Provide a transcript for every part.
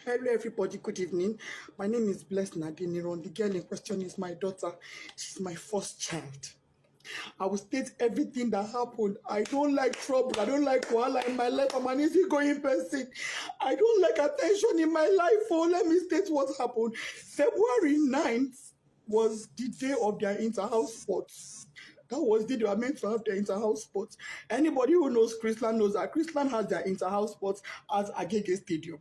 Hello everybody, good evening. My name is Blessed Nadine. The girl in question is my daughter. She's my first child. I will state everything that happened. I don't like trouble. I don't like wahala in my life. I'm an easygoing person. I don't like attention in my life. Oh, let me state what happened. February 9th was the day of their inter-house sports. That was the day they were meant to have their inter-house sports. Anybody who knows Chrisland knows that Chrisland has their inter-house sports at Agege Stadium.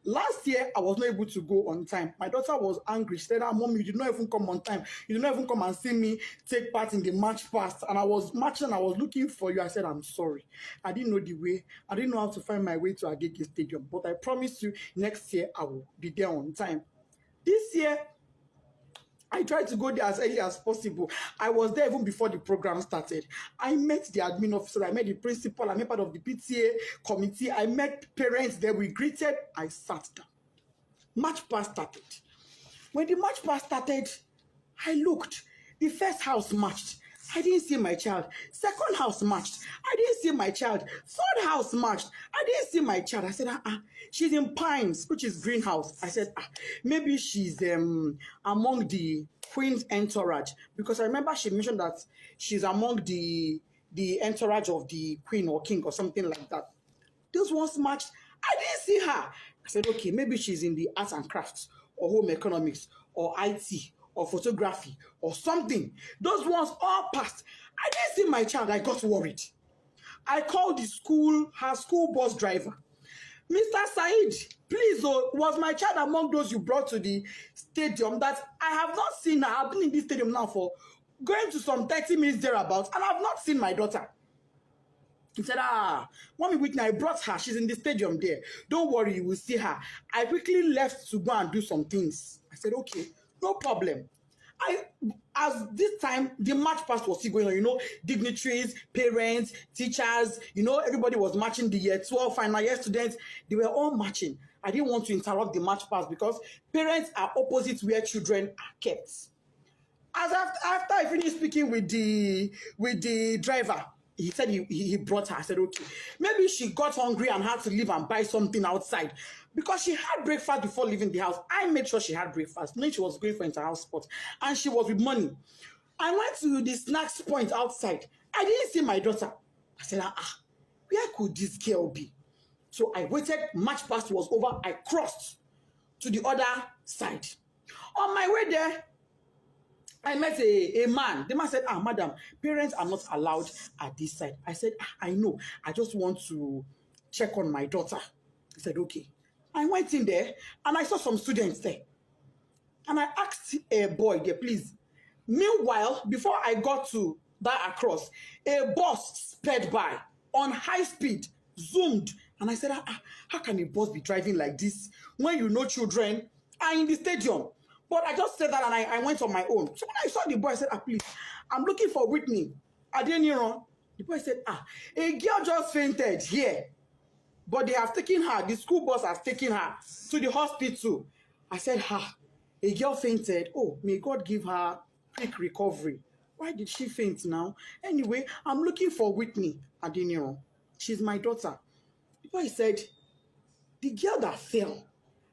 Last year, I was not able to go on time. My daughter was angry. She said, Mom, you did not even come on time. You did not even come and see me take part in the match past. And I was marching, I was looking for you. I said, I'm sorry. I didn't know the way. I didn't know how to find my way to Agege Stadium. But I promise you, next year, I will be there on time. This year, I tried to go there as early as possible. I was there even before the program started. I met the admin officer, I met the principal, I met part of the PTA committee, I met parents there, we greeted, I sat down. Match pass started. When the match pass started, I looked. The first house matched. I didn't see my child. Second house matched. I didn't see my child. Third house matched. I didn't see my child. I said, she's in Pines, which is greenhouse. I said, maybe she's among the queen's entourage. Because I remember she mentioned that she's among the entourage of the queen or king or something like that. Those ones matched. I didn't see her. I said, okay, maybe she's in the arts and crafts or home economics or IT or photography or something. Those ones all passed. I didn't see my child. I got worried. I called the school, her school bus driver. Mr. Said, please, was my child among those you brought to the stadium that I have not seen her? I've been in this stadium now for going to some 30 minutes thereabouts, and I've not seen my daughter. He said, Mommy Whitney, I brought her. She's in the stadium there. Don't worry, you will see her. I quickly left to go and do some things. I said, okay, no problem. As this time, the match past was still going on, dignitaries, parents, teachers, everybody was matching the year 12 final year students. They were all matching. I didn't want to interrupt the match pass because parents are opposite where children are kept. As after I finished speaking with the driver, he said he brought her. I said, okay. Maybe she got hungry and had to leave and buy something outside. Because she had breakfast before leaving the house. I made sure she had breakfast. Knowing she was going for inter-house sports. And she was with money. I went to the snacks point outside. I didn't see my daughter. I said, where could this girl be? So I waited. Match past was over. I crossed to the other side. On my way there, I met a man. The man said, madam, parents are not allowed at this side. I said, I know. I just want to check on my daughter. He said, okay. I went in there and I saw some students there. And I asked a boy there, please. Meanwhile, before I got to that across, a bus sped by on high speed, zoomed. And I said, how can a bus be driving like this when children are in the stadium? But I just said that and I went on my own. So when I saw the boy, I said, please, I'm looking for Whitney. I didn't hear. The boy said, a girl just fainted here. But they have taken her, the school bus has taken her to the hospital. I said, a girl fainted. Oh, may God give her quick recovery. Why did she faint now? Anyway, I'm looking for Whitney. I didn't hear. She's my daughter. The boy said, the girl that fell,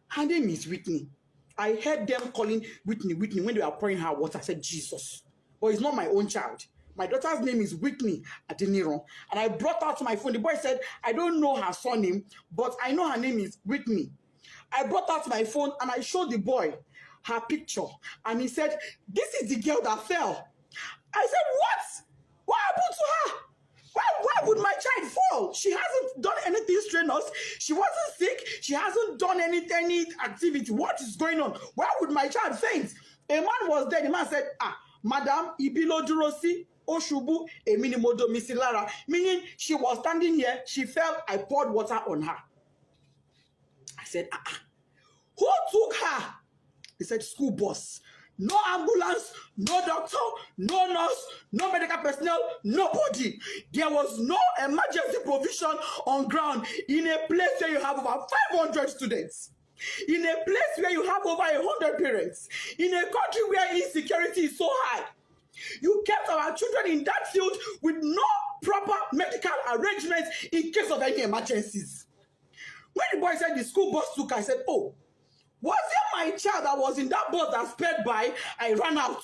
her name is Whitney. I heard them calling Whitney when they were pouring her water. I said, Jesus. But it's not my own child. My daughter's name is Whitney Adeniro. And I brought out my phone. The boy said, I don't know her surname, but I know her name is Whitney. I brought out my phone and I showed the boy her picture. And he said, this is the girl that fell. I said, what? What happened to her? Why would my child fall? She hasn't done anything strenuous. She wasn't sick. She hasn't done any activity. What is going on? Why would my child faint? A man was there. The man said, Madam, ibilo durosi, oshubu, eminimodo misilara. Meaning she was standing here. She fell. I poured water on her. I said, who took her? He said, school bus. No ambulance, no doctor, no nurse, no medical personnel, nobody. There was no emergency provision on ground in a place where you have over 500 students. In a place where you have over 100 parents. In a country where insecurity is so high. You kept our children in that field with no proper medical arrangements in case of any emergencies. When the boy said the school bus took her, I said, oh, was it my child that was in that bus that sped by? I ran out.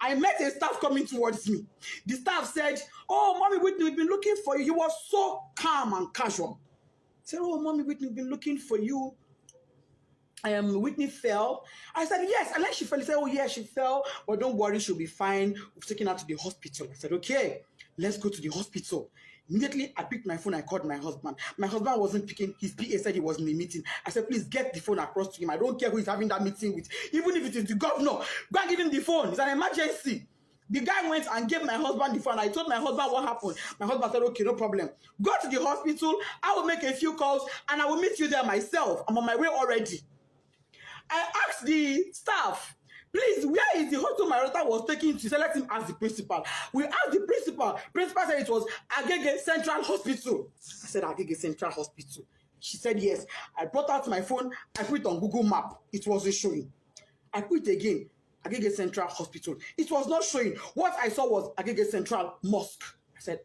I met a staff coming towards me. The staff said, oh, Mommy Whitney, we've been looking for you. He was so calm and casual. I said, oh, Mommy Whitney, we've been looking for you. Whitney fell. I said, yes. And then she fell. He said, oh, yeah, she fell. But don't worry, she'll be fine. We've taken her to the hospital. I said, okay, let's go to the hospital. Immediately, I picked my phone. I called my husband. My husband wasn't picking. His PA said he was in a meeting. I said, please get the phone across to him. I don't care who he's having that meeting with. Even if it is the governor, go and give him the phone. It's an emergency. The guy went and gave my husband the phone. I told my husband what happened. My husband said, okay, no problem. Go to the hospital. I will make a few calls and I will meet you there myself. I'm on my way already. I asked the staff, please, where is the hospital my daughter was taken to? He said, let him ask the principal. We asked the principal. Principal said it was Agege Central Hospital. I said, Agege Central Hospital. She said, yes. I brought out my phone. I put it on Google Map. It wasn't showing. I put it again, Agege Central Hospital. It was not showing. What I saw was Agege Central Mosque. I said,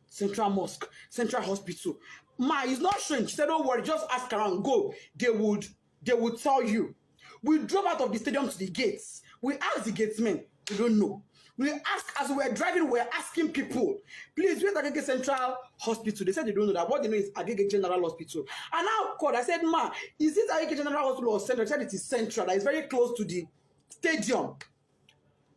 Central Mosque, Central Hospital. Ma, it's not showing. She said, don't worry, just ask around, go. They would tell you. We drove out of the stadium to the gates. We asked the gatesmen. We don't know. We asked, as we were driving, we were asking people, please, where's Agege Central Hospital? They said they don't know that. What they know is Agege General Hospital. And now, called, I said, ma, is this Agege General Hospital or Central? They said it is Central. That is very close to the stadium.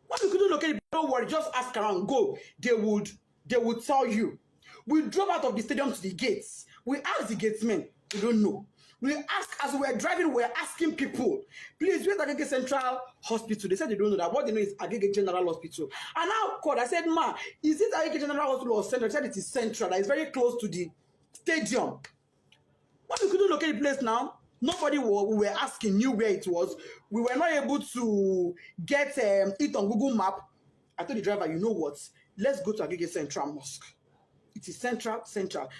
What we couldn't locate, don't worry, just ask around, go. They would tell you. We drove out of the stadium to the gates. We asked the gatesmen. We don't know. We asked, as we were driving, we were asking people, please, where's Agege Central Hospital? They said they don't know that. What they know is Agege General Hospital. And now, called, I said, ma, is this Agege General Hospital or Central? They said it is Central. That is very close to the stadium. What we couldn't locate the place now, nobody we were asking knew where it was. We were not able to get it on Google Map. I told the driver, you know what? Let's go to Agege Central Mosque. It is Central.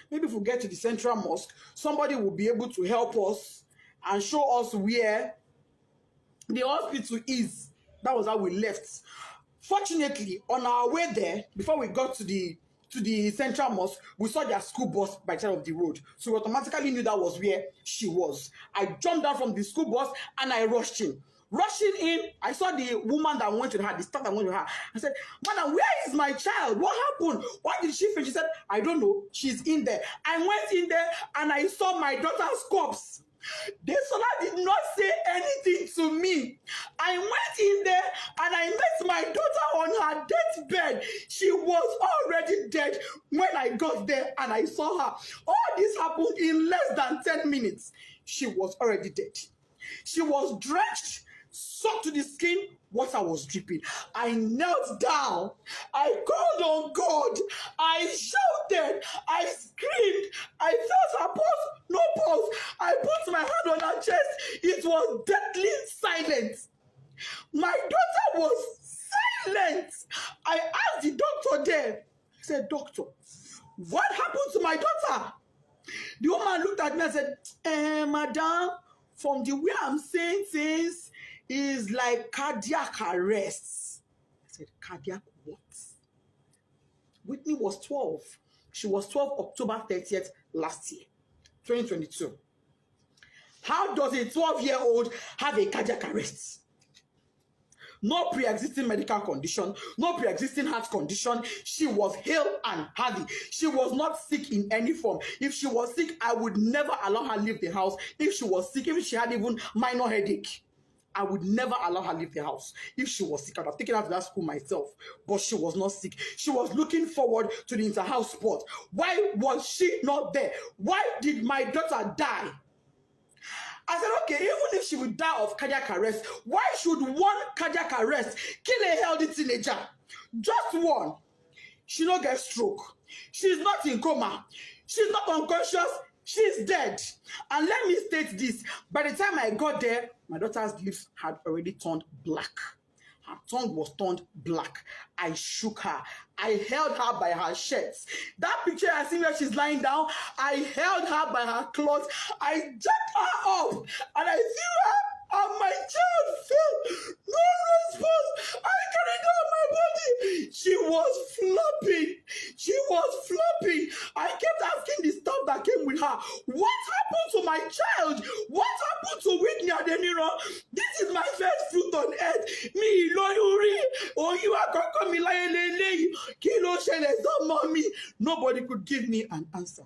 Maybe if we get to the Central Mosque, somebody will be able to help us and show us where the hospital is. That was how we left. Fortunately, on our way there, before we got to the Central Mosque, we saw their school bus by the side of the road. So we automatically knew that was where she was. I jumped down from the school bus and I rushed in. Rushing in, I saw the woman that went with her, the staff that went with her. I said, madam, where is my child? What happened? Why did she faint? She said, I don't know. She's in there. I went in there and I saw my daughter's corpse. The Sola did not say anything to me. I went in there and I met my daughter on her deathbed. She was already dead when I got there and I saw her. All this happened in less than 10 minutes. She was already dead. She was drenched, soaked to the skin, water was dripping. I knelt down. I called on God. I shouted. I screamed. I felt her pulse. No pulse. I put my hand on her chest. It was deadly silent. My daughter was silent. I asked the doctor there. He said, doctor, what happened to my daughter? The woman looked at me and said, madam, from the way I'm saying things, is like cardiac arrest. I said, cardiac what? Whitney was 12. She was 12 October 30th last year, 2022. How does a 12-year-old have a cardiac arrest? No pre-existing medical condition, no pre-existing heart condition. She was hale and healthy. She was not sick in any form. If she was sick, I would never allow her leave the house. If she was sick, if she had even minor headache, I would never allow her leave the house. If she was sick, I would have taken her to that school myself. But she was not sick. She was looking forward to the inter-house sport. Why was she not there? Why did my daughter die? I said, okay, even if she would die of cardiac arrest, why should one cardiac arrest kill a healthy teenager? Just one. She don't get stroke. She's not in coma. She's not unconscious. She's dead. And let me state this. By the time I got there, my daughter's lips had already turned black. Her tongue was turned black. I shook her. I held her by her shirts. That picture I see where she's lying down, I held her by her clothes. I jacked her up and I threw her and my child fell. No response. I carried her on my body. She was flopping. She was flopping. I kept asking the staff that came with her, what This is my first fruit on earth. Me, Lori, oh, you are going me like Kilo Shele, mommy. Nobody could give me an answer.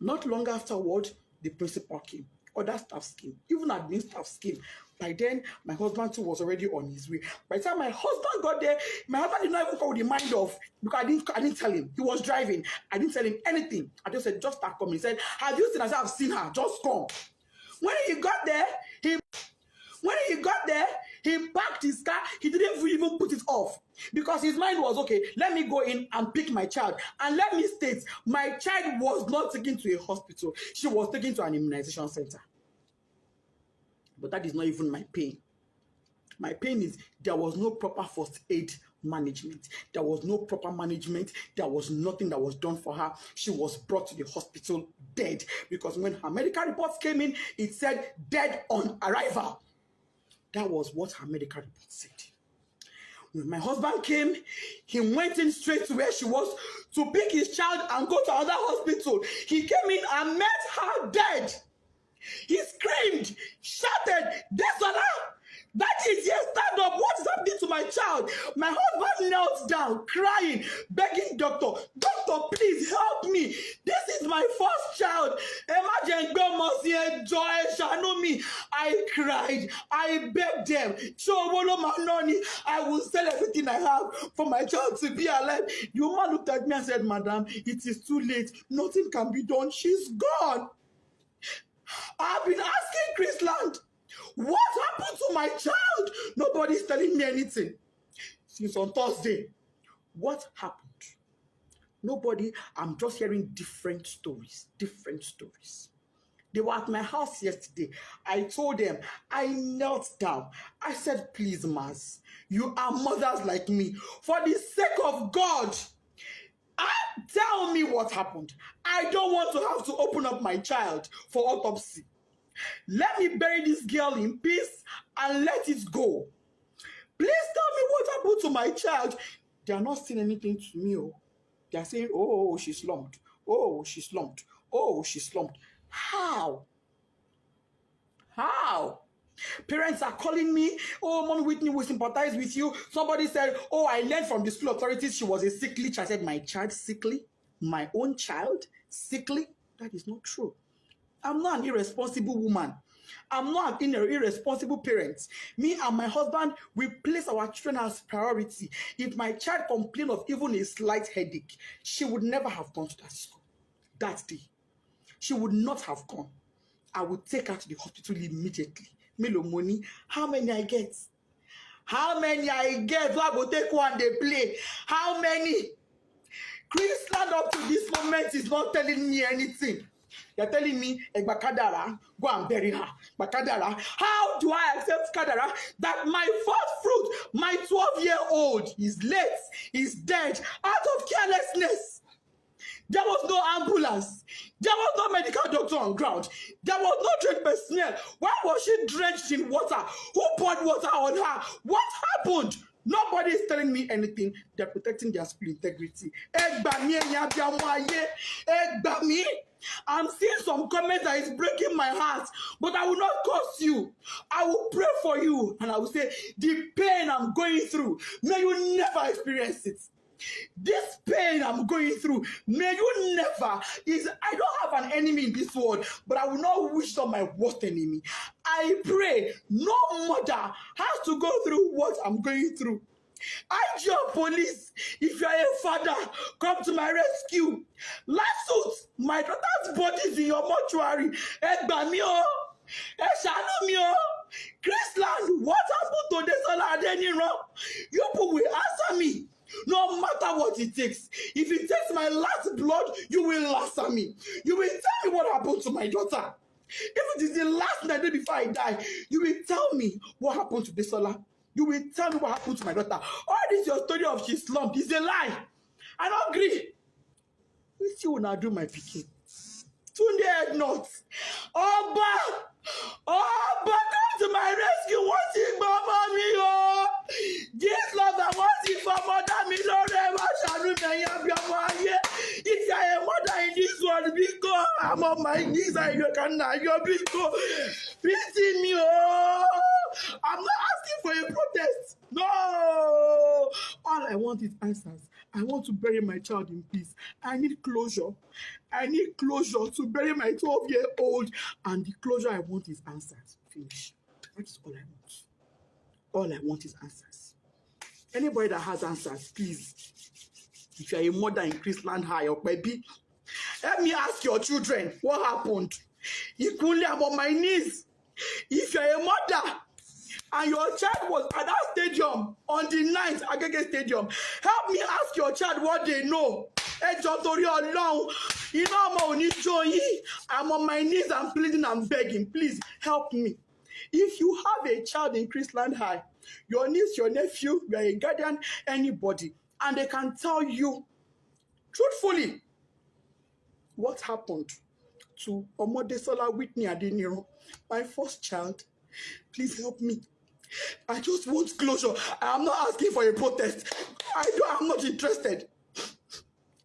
Not long afterward, the principal came. Other staff came. Even admin staff came. By then, my husband too was already on his way. By the time my husband got there, my husband did not even come with the mind of, because I didn't tell him. He was driving. I didn't tell him anything. I just said, just start coming. He said, have you seen her? I said, I've seen her. Just come. When he got there, he parked his car. He didn't even put it off because his mind was, okay, let me go in and pick my child. And let me state, my child was not taken to a hospital. She was taken to an immunization center. But that is not even my pain. My pain is there was no proper first aid management. There was no proper management. There was nothing that was done for her. She was brought to the hospital dead because when her medical reports came in, it said dead on arrival. That was what her medical report said. When my husband came, he went in straight to where she was to pick his child and go to another hospital. He came in and met her dead. He screamed, shouted, Desola! That is, yes, stand up. What is happening to my child? My husband knelt down, crying, begging doctor, please help me. This is my first child. Imagine God must hear joy, shall me. I cried. I begged them. I will sell everything I have for my child to be alive. The woman looked at me and said, Madam, it is too late. Nothing can be done. She's gone. I've been asking Chrisland, what happened to my child? Nobody's telling me anything. Since on Thursday, what happened? Nobody, I'm just hearing different stories. They were at my house yesterday. I told them, I knelt down. I said, please, Mas, you are mothers like me. For the sake of God, tell me what happened. I don't want to have to open up my child for autopsy. Let me bury this girl in peace and let it go. Please tell me what happened to my child. They are not saying anything to me. They are saying, oh, she slumped. Oh, she slumped. Oh, she slumped. How? Parents are calling me, oh, Mom Whitney, we sympathize with you. Somebody said, oh, I learned from the school authorities she was a sickly child. I said, my child sickly? My own child sickly? That is not true. I'm not an irresponsible woman. I'm not an irresponsible parent. Me and my husband, we place our children as priority. If my child complained of even a slight headache, she would never have gone to that school that day. She would not have gone. I would take her to the hospital immediately. Melo money, how many I get? How many I get? So I go take one, they play. How many? Chrisland up to this moment is not telling me anything. They're telling me, Kadara, go and bury her. Kadara, how do I accept Kadara that my first fruit, my 12-year-old, is late, is dead, out of carelessness? There was no ambulance. There was no medical doctor on ground. There was no trained personnel. Why was she drenched in water? Who poured water on her? What happened? Nobody is telling me anything. They're protecting their school integrity. I'm seeing some comments that is breaking my heart, but I will not curse you. I will pray for you, and I will say, the pain I'm going through, may you never experience it. This pain I'm going through, may you never. I don't have an enemy in this world, but I will not wish on my worst enemy. I pray no mother has to go through what I'm going through. IG police, if you are a father, come to my rescue. Last my daughter's body is in your mortuary. Chrisland, what happened to Desola Adeniro? You people will answer me. No matter what it takes. If it takes my last blood, you will answer me. You will tell me what happened to my daughter. If it is the last night before I die, you will tell me what happened to Desola. You will tell me what happened to my daughter. All this your story of she slumped is a lie. I don't agree. You see when I do my picking. Tunde head not. Oba, come to my rescue. What's it, Mama me? Oh, this love that wants it for mother me. Lord, if you are a mother in this world, be God. I'm on my knees and you can now. You're beating me. Oh, I'm not asking for a protest. No. All I want is answers. I want to bury my child in peace. I need closure. I need closure to bury my 12-year-old. And the closure I want is answers. Finish. That's all I want. All I want is answers. Anybody that has answers, please. If you're a mother in Chrisland High or baby, let me ask your children what happened. Equally, I'm on my knees. If you're a mother and your child was at that stadium on the 9th Agege Stadium, help me ask your child what they know. I'm on my knees, I'm pleading, I'm begging. Please help me. If you have a child in Chrisland High, your niece, your nephew, you are a guardian, anybody, and they can tell you truthfully what happened to Omodesola Whitney Adeniran, my first child, please help me. I just want closure. I'm not asking for a protest. I'm not interested.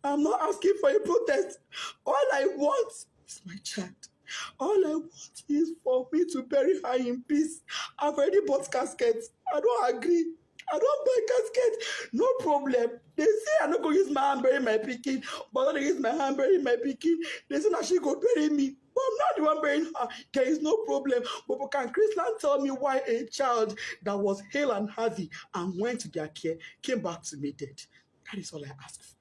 I'm not asking for a protest. All I want is my child. All I want is for me to bury her in peace. I've already bought caskets. I don't agree. I don't buy casket. No problem. They say I'm not going to use my hand bury my pikin, but when they use my hand bury my pikin, they say that she go bury me. But I'm not the one burying her. There is no problem. But can Chrisland tell me why a child that was hale and healthy and went to their care came back to me dead? That is all I ask for.